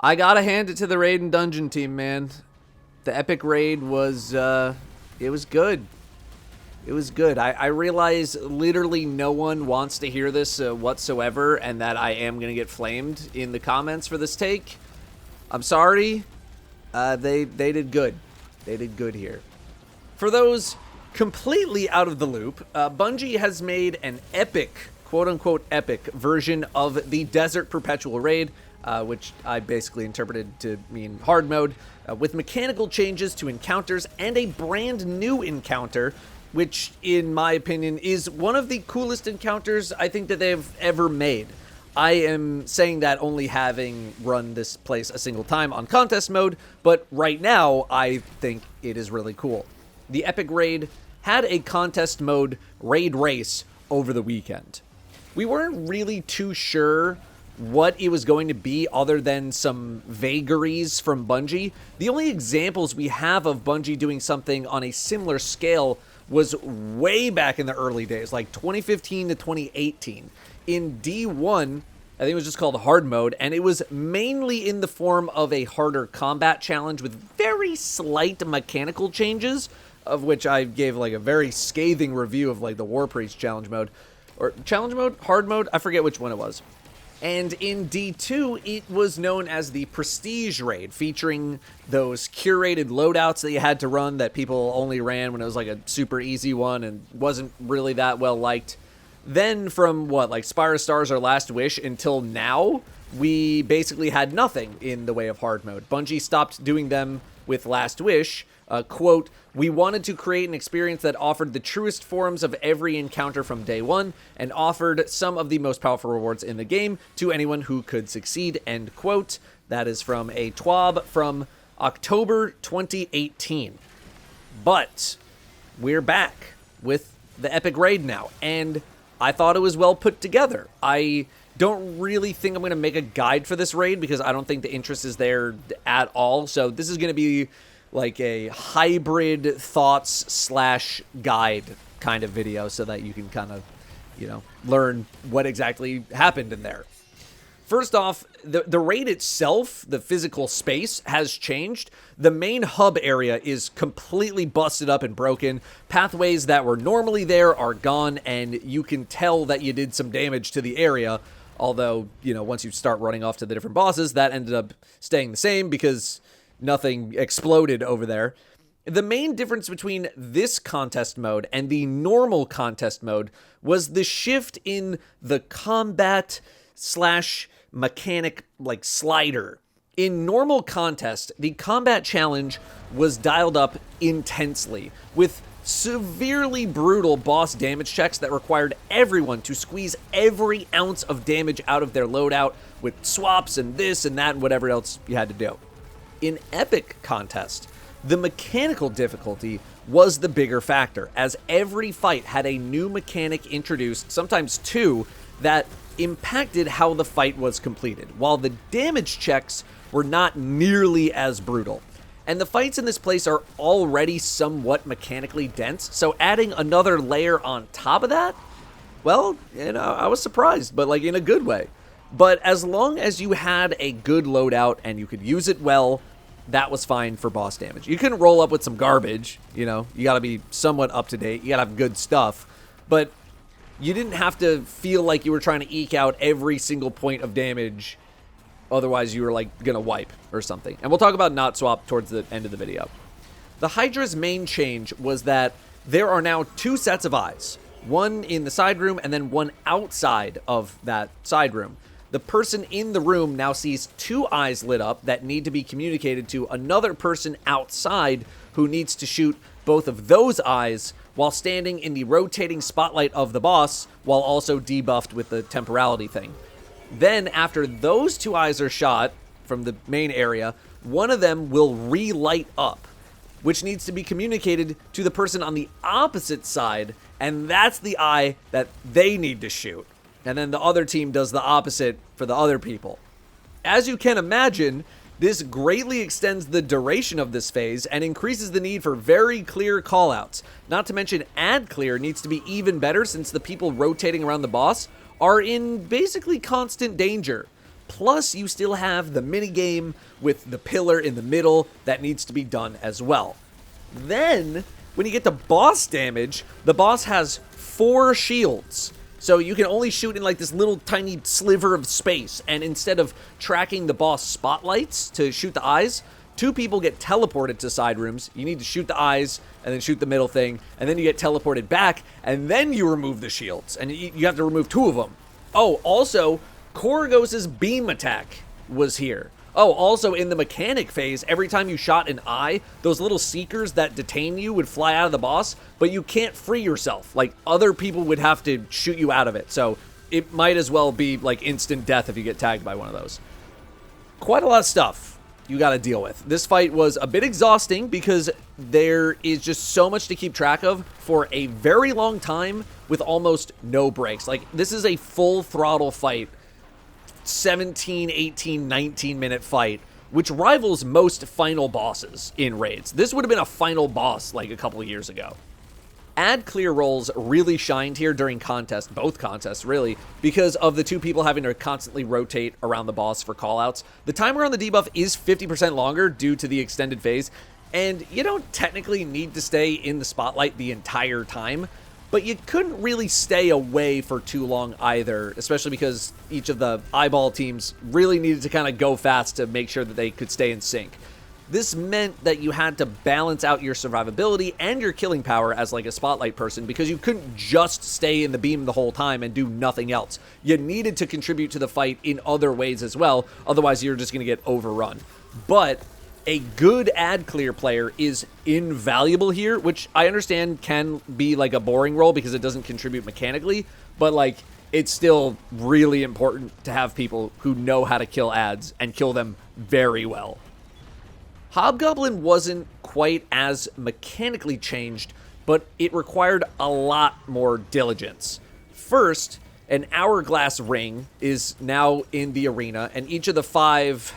I gotta hand it to the raid and dungeon team, man. The epic raid was, it was good. It was good. I realize literally no one wants to hear this whatsoever, and that I am gonna get flamed in the comments for this take. I'm sorry. They did good. They did good here. For those completely out of the loop, Bungie has made an epic, quote-unquote epic, version of the Desert Perpetual raid, which I basically interpreted to mean hard mode, with mechanical changes to encounters and a brand new encounter, which, in my opinion, is one of the coolest encounters I think that they've ever made. I am saying that only having run this place a single time on contest mode, but right now I think it is really cool. The epic raid had a contest mode raid race over the weekend. We weren't really too sure what it was going to be other than some vagaries from Bungie. The only examples we have of Bungie doing something on a similar scale was way back in the early days, like 2015 to 2018. In D1, I think it was just called hard mode, and it was mainly in the form of a harder combat challenge with very slight mechanical changes, of which I gave like a very scathing review of like the War Priest challenge mode. Or challenge mode? Hard mode? I forget which one it was. And in D2, it was known as the Prestige Raid, featuring those curated loadouts that you had to run that people only ran when it was like a super easy one and wasn't really that well liked. Then from what, like Spire of Stars or Last Wish until now, we basically had nothing in the way of hard mode. Bungie stopped doing them with Last Wish. Quote, "We wanted to create an experience that offered the truest forms of every encounter from day one and offered some of the most powerful rewards in the game to anyone who could succeed," end quote. That is from a TWAB from October 2018. But we're back with the epic raid now, and I thought it was well put together. I don't really think I'm going to make a guide for this raid because I don't think the interest is there at all. So this is going to be like a hybrid thoughts / guide kind of video so that you can kind of, learn what exactly happened in there. First off, the raid itself, the physical space, has changed. The main hub area is completely busted up and broken. Pathways that were normally there are gone, and you can tell that you did some damage to the area. Although, once you start running off to the different bosses, that ended up staying the same because nothing exploded over there. The main difference between this contest mode and the normal contest mode was the shift in the combat / mechanic slider. In normal contest, the combat challenge was dialed up intensely with severely brutal boss damage checks that required everyone to squeeze every ounce of damage out of their loadout with swaps and this and that and whatever else you had to do. In Epic Contest, the mechanical difficulty was the bigger factor, as every fight had a new mechanic introduced, sometimes two, that impacted how the fight was completed, while the damage checks were not nearly as brutal. And the fights in this place are already somewhat mechanically dense, so adding another layer on top of that, well, I was surprised, but in a good way. But as long as you had a good loadout and you could use it well, that was fine for boss damage. You couldn't roll up with some garbage, you gotta be somewhat up to date, you gotta have good stuff, but you didn't have to feel like you were trying to eke out every single point of damage, otherwise you were gonna wipe or something. And we'll talk about not swap towards the end of the video. The Hydra's main change was that there are now two sets of eyes, one in the side room and then one outside of that side room. The person in the room now sees two eyes lit up that need to be communicated to another person outside who needs to shoot both of those eyes while standing in the rotating spotlight of the boss, while also debuffed with the temporality thing. Then, after those two eyes are shot from the main area, one of them will relight up, which needs to be communicated to the person on the opposite side, and that's the eye that they need to shoot. And then the other team does the opposite for the other people. As you can imagine, this greatly extends the duration of this phase and increases the need for very clear callouts. Not to mention, ad clear needs to be even better since the people rotating around the boss are in basically constant danger. Plus, you still have the minigame with the pillar in the middle that needs to be done as well. Then, when you get to boss damage, the boss has 4 shields. So you can only shoot in like this little tiny sliver of space, and instead of tracking the boss spotlights to shoot the eyes, 2 people get teleported to side rooms. You need to shoot the eyes and then shoot the middle thing, and then you get teleported back, and then you remove the shields, and you have to remove 2 of them. Oh, also, Korugos' beam attack was here. Oh, also in the mechanic phase, every time you shot an eye, those little seekers that detain you would fly out of the boss, but you can't free yourself. Like, other people would have to shoot you out of it, so it might as well be like instant death if you get tagged by one of those. Quite a lot of stuff you got to deal with. This fight was a bit exhausting because there is just so much to keep track of for a very long time with almost no breaks. Like, this is a full throttle fight, 17, 18, 19-minute fight, which rivals most final bosses in raids. This would have been a final boss like a couple of years ago. Ad clear rolls really shined here during contests, both contests really, because of the 2 people having to constantly rotate around the boss for callouts. The timer on the debuff is 50% longer due to the extended phase, and you don't technically need to stay in the spotlight the entire time, but you couldn't really stay away for too long either, especially because each of the eyeball teams really needed to kind of go fast to make sure that they could stay in sync. This meant that you had to balance out your survivability and your killing power as like a spotlight person, because you couldn't just stay in the beam the whole time and do nothing else. You needed to contribute to the fight in other ways as well, otherwise you're just going to get overrun. But a good ad clear player is invaluable here, which I understand can be like a boring role because it doesn't contribute mechanically, but like it's still really important to have people who know how to kill ads and kill them very well. Hobgoblin wasn't quite as mechanically changed, but it required a lot more diligence. First, an hourglass ring is now in the arena, and each of the 5,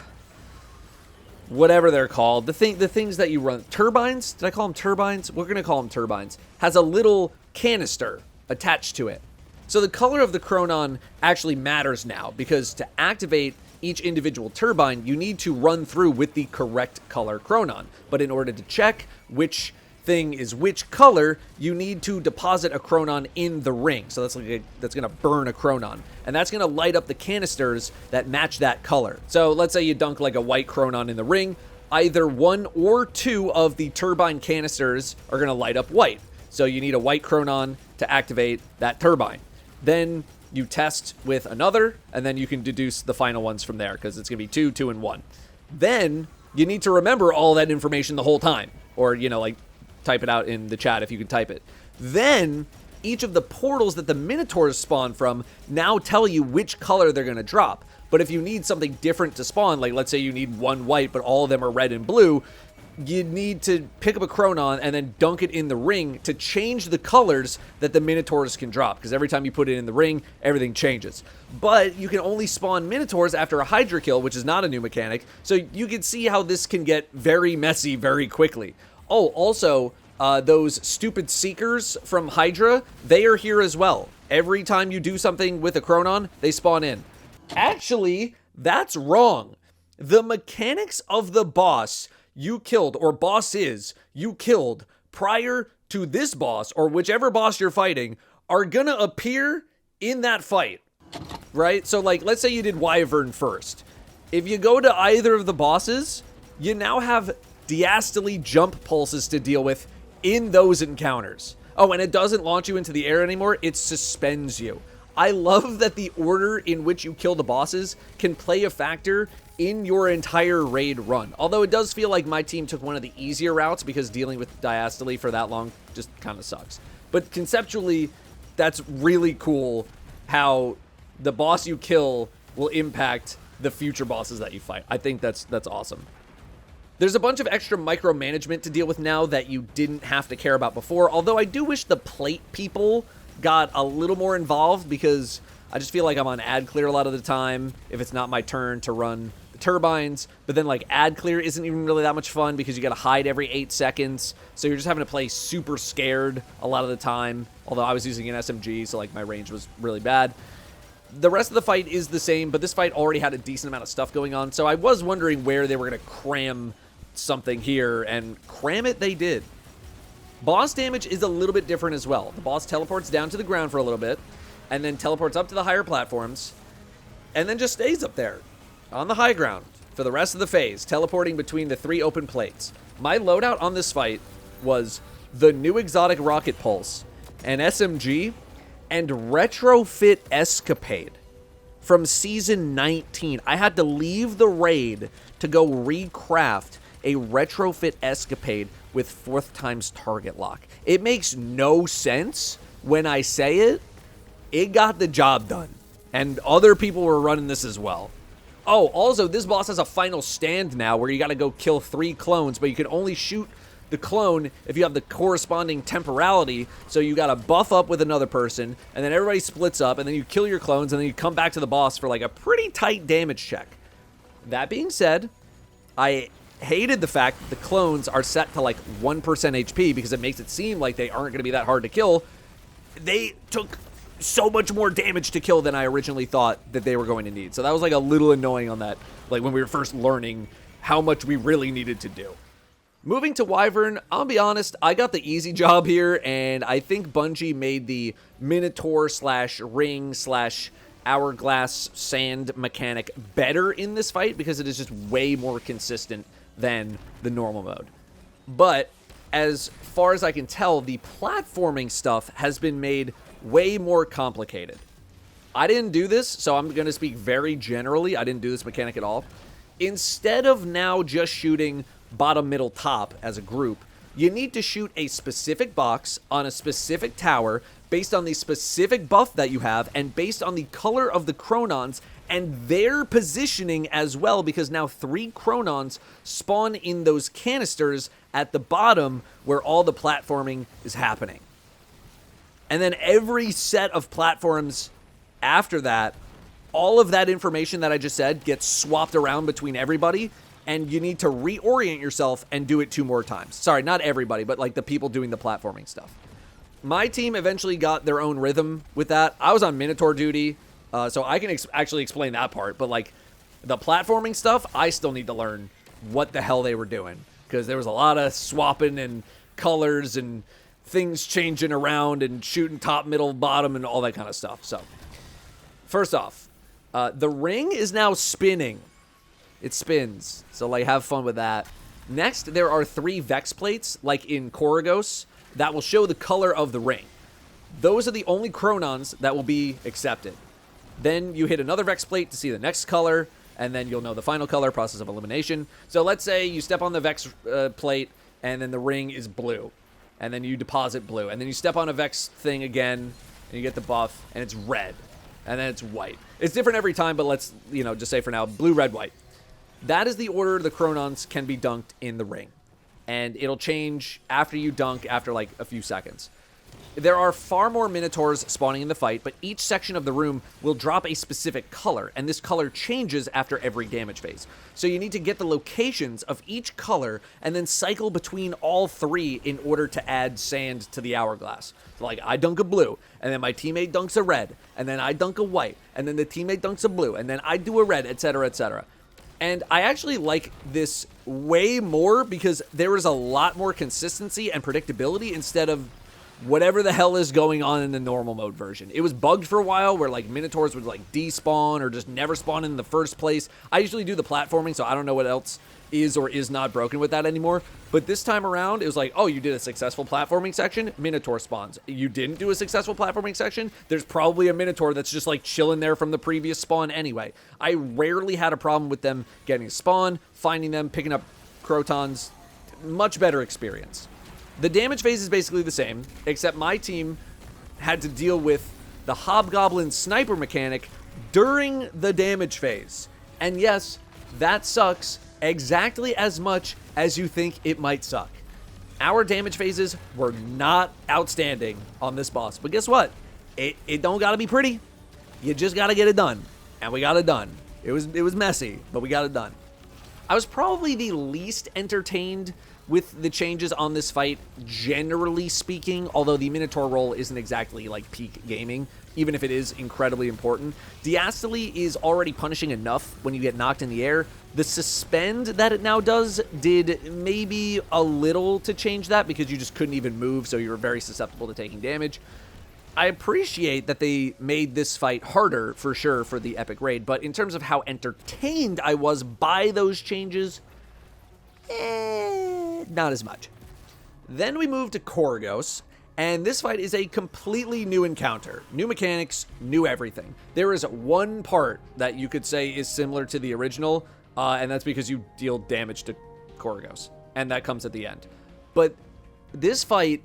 whatever they're called, the things that you run, turbines? Did I call them turbines? We're going to call them turbines. Has a little canister attached to it. So the color of the chronon actually matters now, because to activate each individual turbine, you need to run through with the correct color chronon. But in order to check which thing is which color, you need to deposit a chronon in the ring. So that's going to burn a chronon, and that's going to light up the canisters that match that color. So let's say you dunk like a white chronon in the ring. Either 1 or 2 of the turbine canisters are going to light up white. So you need a white chronon to activate that turbine. Then you test with another, and then you can deduce the final ones from there, because it's going to be 2, 2, and 1. Then you need to remember all that information the whole time, or, you know, like type it out in the chat if you can type it. Then each of the portals that the minotaurs spawn from now tell you which color they're going to drop. But if you need something different to spawn, like let's say you need 1 white, but all of them are red and blue, you need to pick up a chronon and then dunk it in the ring to change the colors that the minotaurs can drop, because every time you put it in the ring, everything changes. But you can only spawn minotaurs after a hydra kill, which is not a new mechanic, so you can see how this can get very messy very quickly. Oh, also, those stupid seekers from hydra, they are here as well. Every time you do something with a chronon, they spawn in. Actually, that's wrong. The mechanics of the boss you killed, or bosses you killed prior to this boss, or whichever boss you're fighting, are gonna appear in that fight, right? So like, let's say you did wyvern first. If you go to either of the bosses, you now have diastole jump pulses to deal with in those encounters. Oh, and it doesn't launch you into the air anymore, it suspends you. I love that the order in which you kill the bosses can play a factor in your entire raid run. Although it does feel like my team took one of the easier routes, because dealing with diastole for that long just kind of sucks. But conceptually, that's really cool how the boss you kill will impact the future bosses that you fight. I think that's awesome. There's a bunch of extra micromanagement to deal with now that you didn't have to care about before, although I do wish the plate people got a little more involved, because I just feel like I'm on ad clear a lot of the time if it's not my turn to run the turbines. But then like ad clear isn't even really that much fun, because you got to hide every 8 seconds, so you're just having to play super scared a lot of the time. Although I was using an SMG, so like my range was really bad. The rest of the fight is the same, but this fight already had a decent amount of stuff going on, so I was wondering where they were going to cram something here, and cram it they did. Boss damage is a little bit different as well. The boss teleports down to the ground for a little bit, and then teleports up to the higher platforms, and then just stays up there on the high ground for the rest of the phase, teleporting between the 3 open plates. My loadout on this fight was the new exotic rocket pulse, an SMG, and retrofit escapade from season 19. I had to leave the raid to go recraft a retrofit escapade with 4th times target lock. It makes no sense when I say it. It got the job done, and other people were running this as well. Oh, also, this boss has a final stand now where you got to go kill 3 clones, but you can only shoot the clone if you have the corresponding temporality, so you got to buff up with another person, and then everybody splits up, and then you kill your clones, and then you come back to the boss for like a pretty tight damage check. That being said, I hated the fact that the clones are set to like 1% HP because it makes it seem like they aren't going to be that hard to kill. They took so much more damage to kill than I originally thought that they were going to need. So that was like a little annoying on that, like when we were first learning how much we really needed to do. Moving to Wyvern, I'll be honest, I got the easy job here, and I think Bungie made the Minotaur / ring / hourglass sand mechanic better in this fight because it is just way more consistent than the normal mode. But as far as I can tell, the platforming stuff has been made way more complicated. I didn't do this, so I'm going to speak very generally. I didn't do this mechanic at all. Instead of now just shooting bottom, middle, top as a group, you need to shoot a specific box on a specific tower based on the specific buff that you have and based on the color of the Chronons and their positioning as well, because now 3 Chronons spawn in those canisters at the bottom where all the platforming is happening. And then every set of platforms after that, all of that information that I just said gets swapped around between everybody, and you need to reorient yourself and do it 2 more times. Sorry, not everybody, but like the people doing the platforming stuff. My team eventually got their own rhythm with that. I was on Minotaur duty, so I can actually explain that part, but like the platforming stuff, I still need to learn what the hell they were doing, because there was a lot of swapping and colors and things changing around and shooting top, middle, bottom, and all that kind of stuff. So first off, the ring is now spinning. It spins, so like have fun with that. Next, there are 3 Vex plates, like in Korugos, that will show the color of the ring. Those are the only Chronons that will be accepted. Then you hit another Vex plate to see the next color, and then you'll know the final color, process of elimination. So let's say you step on the Vex plate, and then the ring is blue. And then you deposit blue. And then you step on a Vex thing again, and you get the buff, and it's red. And then it's white. It's different every time, but let's, just say for now, blue, red, white. That is the order the Chronons can be dunked in the ring. And it'll change after you dunk after like a few seconds. There are far more Minotaurs spawning in the fight, but each section of the room will drop a specific color, and this color changes after every damage phase. So you need to get the locations of each color and then cycle between all 3 in order to add sand to the hourglass. So like I dunk a blue, and then my teammate dunks a red, and then I dunk a white, and then the teammate dunks a blue, and then I do a red, etc., etc. And I actually like this way more because there is a lot more consistency and predictability instead of whatever the hell is going on in the normal mode version. It was bugged for a while where like Minotaurs would like despawn or just never spawn in the first place. I usually do the platforming, so I don't know what else is or is not broken with that anymore. But this time around, it was like, oh, you did a successful platforming section, Minotaur spawns. You didn't do a successful platforming section, there's probably a Minotaur that's just like chilling there from the previous spawn anyway. I rarely had a problem with them getting a spawn, finding them, picking up Crotons. Much better experience. The damage phase is basically the same, except my team had to deal with the hobgoblin sniper mechanic during the damage phase. And yes, that sucks exactly as much as you think it might suck. Our damage phases were not outstanding on this boss, but guess what? It don't gotta be pretty. You just gotta get it done. And we got it done. It was messy, but we got it done. I was probably the least entertained with the changes on this fight, generally speaking, although the Minotaur roll isn't exactly like peak gaming, even if it is incredibly important. Diastole is already punishing enough when you get knocked in the air. The suspend that it now does did maybe a little to change that because you just couldn't even move, so you were very susceptible to taking damage. I appreciate that they made this fight harder, for sure, for the Epic Raid, but in terms of how entertained I was by those changes, not as much. Then we move to Korugos, and this fight is a completely new encounter. New mechanics, new everything. There is one part that you could say is similar to the original, and that's because you deal damage to Korugos, and that comes at the end. But this fight,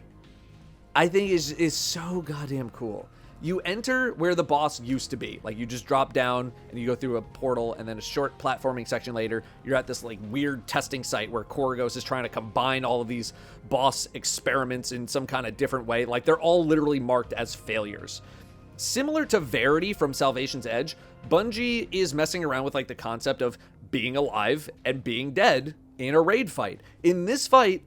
I think, is so goddamn cool. You enter where the boss used to be. Like, you just drop down and you go through a portal, and then a short platforming section later, you're at this like weird testing site where Korugos is trying to combine all of these boss experiments in some kind of different way. Like, they're all literally marked as failures. Similar to Verity from Salvation's Edge, Bungie is messing around with like the concept of being alive and being dead in a raid fight. In this fight,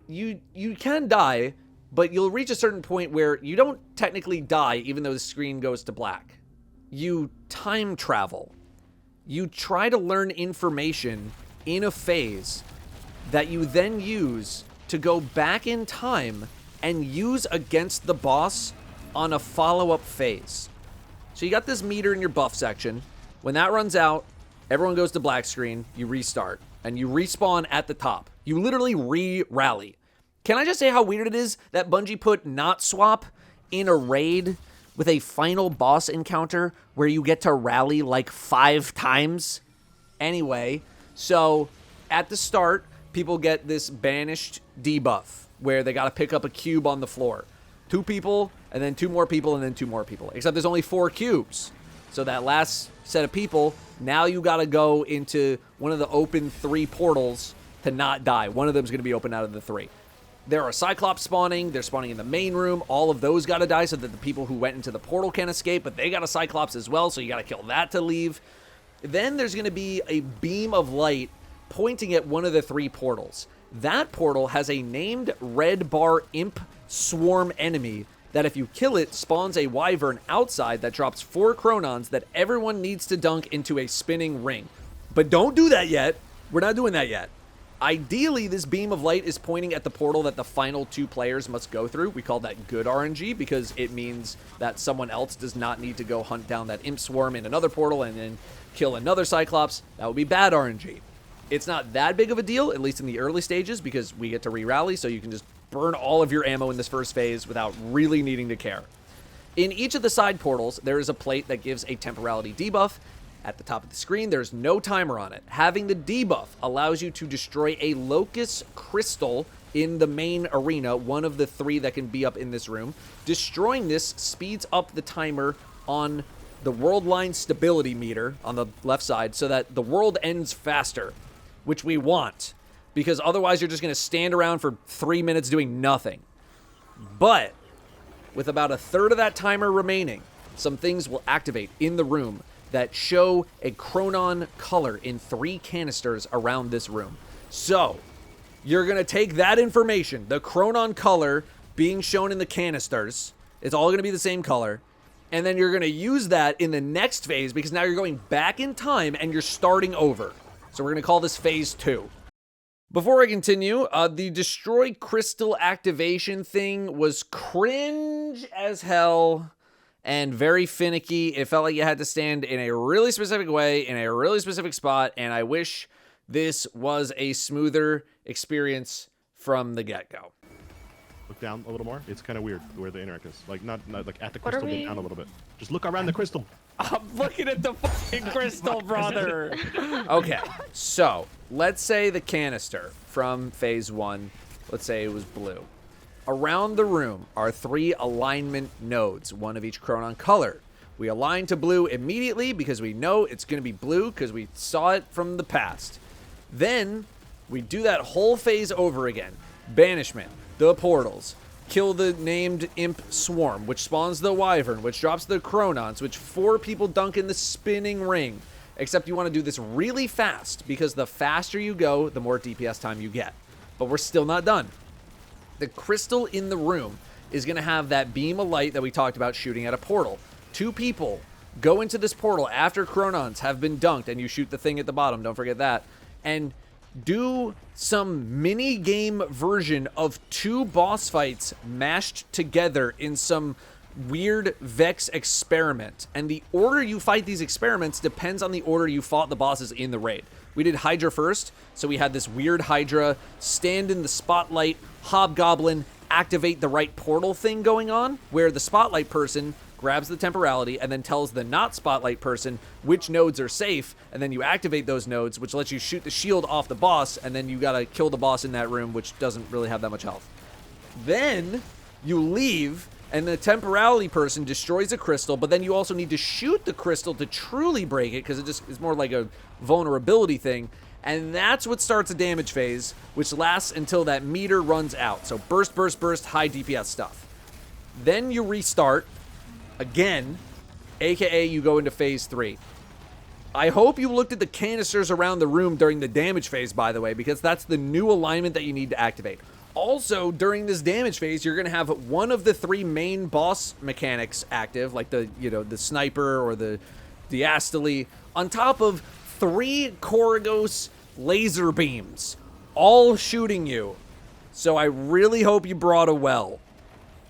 you can die, but you'll reach a certain point where you don't technically die even though the screen goes to black. You time travel. You try to learn information in a phase that you then use to go back in time and use against the boss on a follow-up phase. So you got this meter in your buff section. When that runs out, everyone goes to black screen, you restart, and you respawn at the top. You literally re-rally. Can I just say how weird it is that Bungie put not swap in a raid with a final boss encounter where you get to rally like 5 times? Anyway, so at the start, people get this banished debuff where they got to pick up a cube on the floor. 2 people, and then 2 more people, and then 2 more people. Except there's only 4 cubes. So that last set of people, now you got to go into one of the open 3 portals to not die. One of them is going to be open out of the 3. There are Cyclops spawning. They're spawning in the main room. All of those got to die so that the people who went into the portal can escape, but they got a Cyclops as well, so you got to kill that to leave. Then there's going to be a beam of light pointing at one of the 3 portals. That portal has a named red bar imp swarm enemy that if you kill it, spawns a wyvern outside that drops 4 chronons that everyone needs to dunk into a spinning ring. But don't do that yet. We're not doing that yet. Ideally, this beam of light is pointing at the portal that the final 2 players must go through. We call that good RNG because it means that someone else does not need to go hunt down that imp swarm in another portal and then kill another Cyclops. That would be bad RNG. It's not that big of a deal, at least in the early stages, because we get to re-rally, so you can just burn all of your ammo in this first phase without really needing to care. In each of the side portals, there is a plate that gives a temporality debuff. At the top of the screen, there's no timer on it. Having the debuff allows you to destroy a locus crystal in the main arena, one of the 3 that can be up in this room. Destroying this speeds up the timer on the world line stability meter on the left side so that the world ends faster, which we want, because otherwise you're just going to stand around for 3 minutes doing nothing. But with about a third of that timer remaining, some things will activate in the room that show a chronon color in 3 canisters around this room. So you're going to take that information, the chronon color being shown in the canisters, it's all going to be the same color, and then you're going to use that in the next phase because now you're going back in time and you're starting over. So we're going to call this phase 2. Before I continue, the destroy crystal activation thing was cringe as hell and very finicky. It felt like you had to stand in a really specific way, in a really specific spot, and I wish this was a smoother experience from the get-go. Look down a little more. It's kind of weird where the interact is. Like, not like at the crystal, but down a little bit. Just look around the crystal. I'm looking at the fucking crystal, brother. Okay, so let's say the canister from phase 1, let's say it was blue. Around the room are 3 alignment nodes, one of each chronon color. We align to blue immediately because we know it's going to be blue because we saw it from the past. Then we do that whole phase over again. Banishment, the portals, kill the named imp swarm, which spawns the wyvern, which drops the chronons, which 4 people dunk in the spinning ring. except you want to do this really fast, because the faster you go, the more DPS time you get. But we're still not done. The crystal in the room is going to have that beam of light that we talked about shooting at a portal. 2 people go into this portal after Chronons have been dunked, and you shoot the thing at the bottom, don't forget that, and do some mini-game version of 2 boss fights mashed together in some weird Vex experiment. And the order you fight these experiments depends on the order you fought the bosses in the raid. We did Hydra first, so we had this weird Hydra stand in the spotlight, hobgoblin, activate the right portal thing going on, where the spotlight person grabs the temporality and then tells the not spotlight person which nodes are safe, and then you activate those nodes, which lets you shoot the shield off the boss, and then you gotta kill the boss in that room, which doesn't really have that much health. Then you leave, and the temporality person destroys a crystal, but then you also need to shoot the crystal to truly break it, because it just is more like a vulnerability thing. And that's what starts a damage phase, which lasts until that meter runs out. So burst, burst, burst, high DPS stuff. Then you restart again, aka you go into phase 3. I hope you looked at the canisters around the room during the damage phase, by the way, because that's the new alignment that you need to activate. Also, during this damage phase, you're going to have one of the 3 main boss mechanics active, like the sniper or the diastole, on top of 3 Korugos laser beams, all shooting you. So I really hope you brought a well.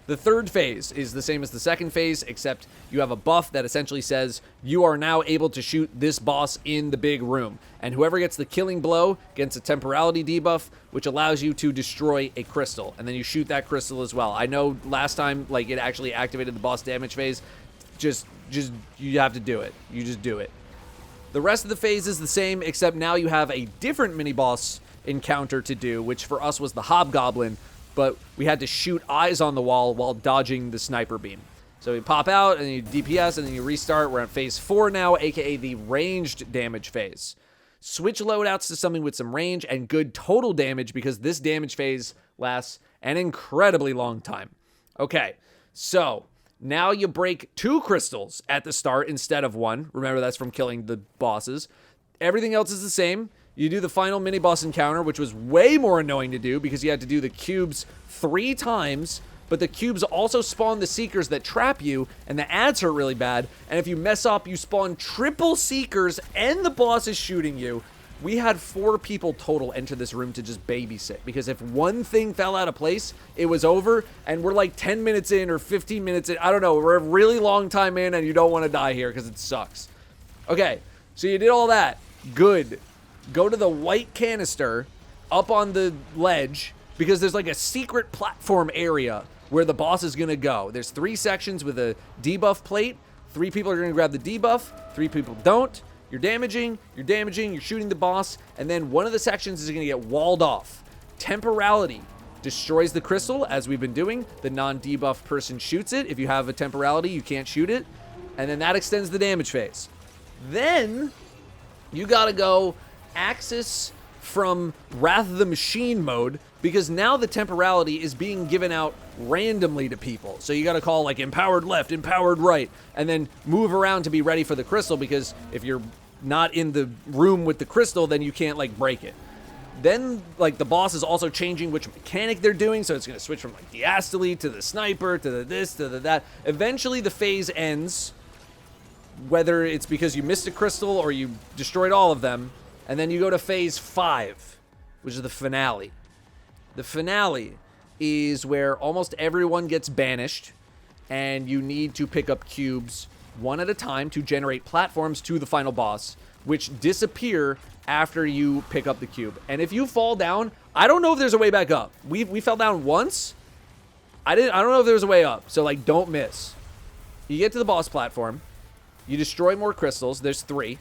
The third phase is the same as the second phase, except you have a buff that essentially says you are now able to shoot this boss in the big room. And whoever gets the killing blow gets a temporality debuff, which allows you to destroy a crystal. And then you shoot that crystal as well. I know last time, like, it actually activated the boss damage phase. Just you have to do it. You just do it. The rest of the phase is the same, except now you have a different mini-boss encounter to do, which for us was the hobgoblin, but we had to shoot eyes on the wall while dodging the sniper beam. So you pop out, and then you DPS, and then you restart. We're at phase 4 now, aka the ranged damage phase. Switch loadouts to something with some range and good total damage, because this damage phase lasts an incredibly long time. Okay, so now you break 2 crystals at the start instead of 1. Remember, that's from killing the bosses. Everything else is the same. You do the final mini-boss encounter, which was way more annoying to do because you had to do the cubes 3 times, but the cubes also spawn the Seekers that trap you, and the ads hurt really bad, and if you mess up, you spawn triple Seekers, and the boss is shooting you. We had 4 people total enter this room to just babysit, because if one thing fell out of place, it was over, and we're like 10 minutes in or 15 minutes in. I don't know. We're a really long time in, and you don't want to die here because it sucks. Okay, so you did all that. Good. Go to the white canister up on the ledge, because there's like a secret platform area where the boss is going to go. There's 3 sections with a debuff plate. 3 people are going to grab the debuff. 3 people don't. You're damaging, you're shooting the boss, and then one of the sections is going to get walled off. Temporality destroys the crystal, as we've been doing. The non-debuff person shoots it. If you have a temporality, you can't shoot it. And then that extends the damage phase. Then you got to go Axis from Wrath of the Machine mode, because now the temporality is being given out randomly to people. So you got to call like empowered left, empowered right, and then move around to be ready for the crystal, because if you're not in the room with the crystal, then you can't like break it. Then like the boss is also changing which mechanic they're doing, so it's going to switch from like diastole to the sniper to the this to the that. Eventually the phase ends, whether it's because you missed a crystal or you destroyed all of them. And then you go to phase 5, which is the finale. The finale is where almost everyone gets banished, and you need to pick up cubes one at a time to generate platforms to the final boss, which disappear after you pick up the cube. And if you fall down, I don't know if there's a way back up. We fell down once. I don't know if there's a way up, so like don't miss. You get to the boss platform. You destroy more crystals. There's 3.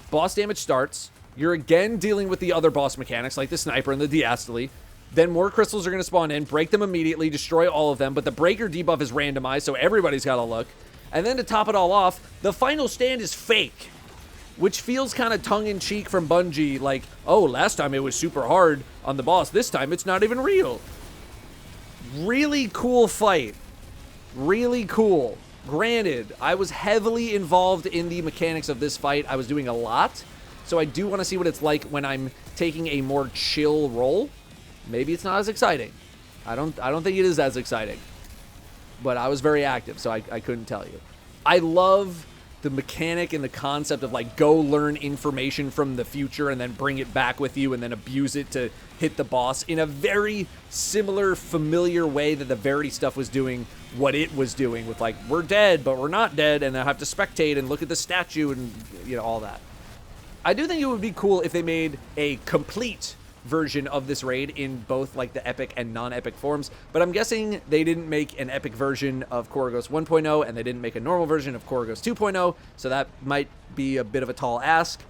Boss damage starts. You're again dealing with the other boss mechanics, like the sniper and the diastole. Then more crystals are going to spawn in, break them immediately, destroy all of them, but the breaker debuff is randomized, so everybody's got to look. And then to top it all off, the final stand is fake, which feels kind of tongue-in-cheek from Bungie, like, oh, last time it was super hard on the boss, this time it's not even real. Really cool fight. Really cool. Granted, I was heavily involved in the mechanics of this fight. I was doing a lot, so I do want to see what it's like when I'm taking a more chill role. Maybe it's not as exciting. I don't think it is as exciting. But I was very active, so I couldn't tell you. I love the mechanic and the concept of like go learn information from the future and then bring it back with you and then abuse it to hit the boss in a very similar, familiar way that the Verity stuff was doing what it was doing with like, we're dead, but we're not dead, and I have to spectate and look at the statue and, you know, all that. I do think it would be cool if they made a complete version of this raid in both like the epic and non-epic forms, but I'm guessing they didn't make an epic version of Korugos 1.0 and they didn't make a normal version of Korugos 2.0, so that might be a bit of a tall ask.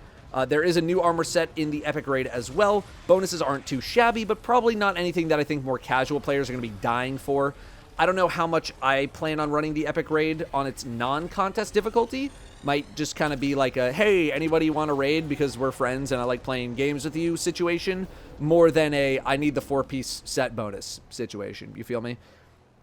There is a new armor set in the epic raid as well. Bonuses aren't too shabby, but probably not anything that I think more casual players are going to be dying for. I don't know how much I plan on running the epic raid on its non-contest difficulty. Might just kind of be like a, hey, anybody want to raid because we're friends and I like playing games with you situation, more than a, I need the 4-piece set bonus situation. You feel me?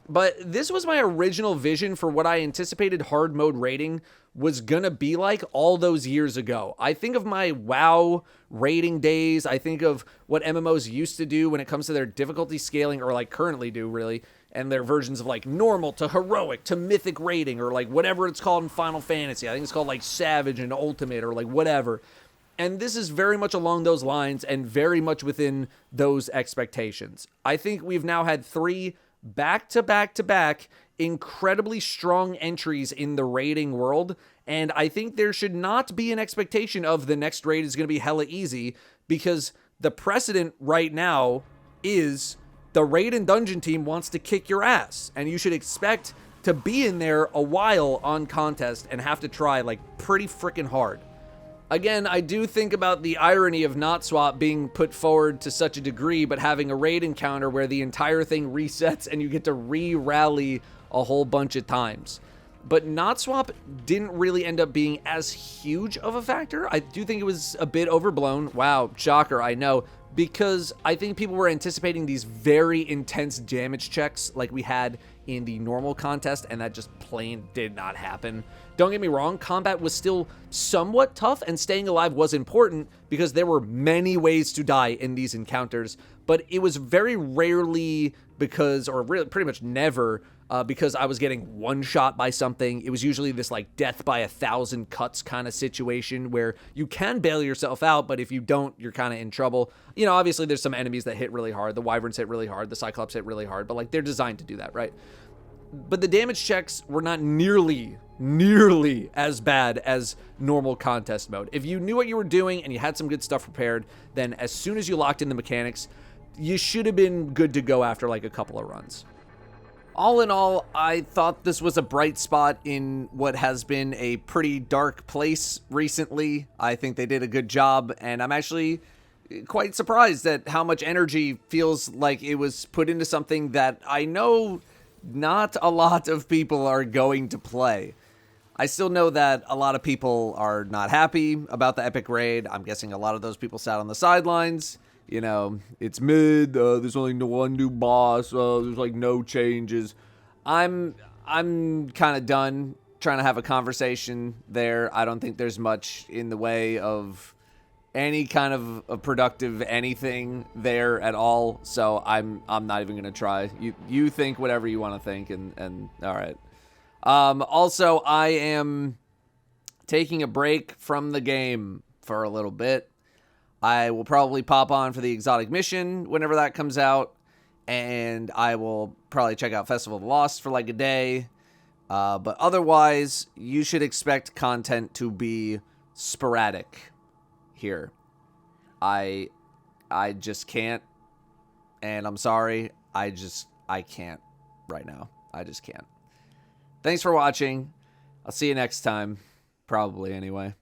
But this was my original vision for what I anticipated hard mode raiding was gonna be like all those years ago. I think of my WoW raiding days. I think of what MMOs used to do when it comes to their difficulty scaling, or like currently do really, and their versions of like normal to heroic to mythic raiding, or like whatever it's called in Final Fantasy. I think it's called like Savage and Ultimate or like whatever. And this is very much along those lines and very much within those expectations. I think we've now had 3 back-to-back-to-back incredibly strong entries in the raiding world, and I think there should not be an expectation of the next raid is going to be hella easy, because the precedent right now is the raid and dungeon team wants to kick your ass, and you should expect to be in there a while on contest and have to try like pretty freaking hard. Again, I do think about the irony of Not Swap being put forward to such a degree, but having a raid encounter where the entire thing resets and you get to re-rally a whole bunch of times. But Not Swap didn't really end up being as huge of a factor. I do think it was a bit overblown. Wow, shocker, I know. Because I think people were anticipating these very intense damage checks like we had in the normal contest, and that just plain did not happen. Don't get me wrong, combat was still somewhat tough, and staying alive was important because there were many ways to die in these encounters, but it was very rarely because, or really pretty much never, because I was getting one shot by something. It was usually this like death by 1,000 cuts kind of situation where you can bail yourself out, but if you don't, you're kind of in trouble. You know, obviously there's some enemies that hit really hard. The wyverns hit really hard. The cyclops hit really hard, but like they're designed to do that, right? But the damage checks were not nearly as bad as normal contest mode. If you knew what you were doing and you had some good stuff prepared, then as soon as you locked in the mechanics, you should have been good to go after like a couple of runs. All in all, I thought this was a bright spot in what has been a pretty dark place recently. I think they did a good job, and I'm actually quite surprised at how much energy feels like it was put into something that I know not a lot of people are going to play. I still know that a lot of people are not happy about the epic raid. I'm guessing a lot of those people sat on the sidelines. You know, it's mid, there's only one new boss, there's like no changes. I'm kind of done trying to have a conversation there. I don't think there's much in the way of any kind of a productive anything there at all, so I'm not even gonna try. You think whatever you want to think, and all right. Also, I am taking a break from the game for a little bit. I will probably pop on for the exotic mission whenever that comes out, and I will probably check out Festival of the Lost for like a day. But otherwise, you should expect content to be sporadic here. I just can't, and I'm sorry. I can't right now. I just can't. Thanks for watching. I'll see you next time. Probably anyway.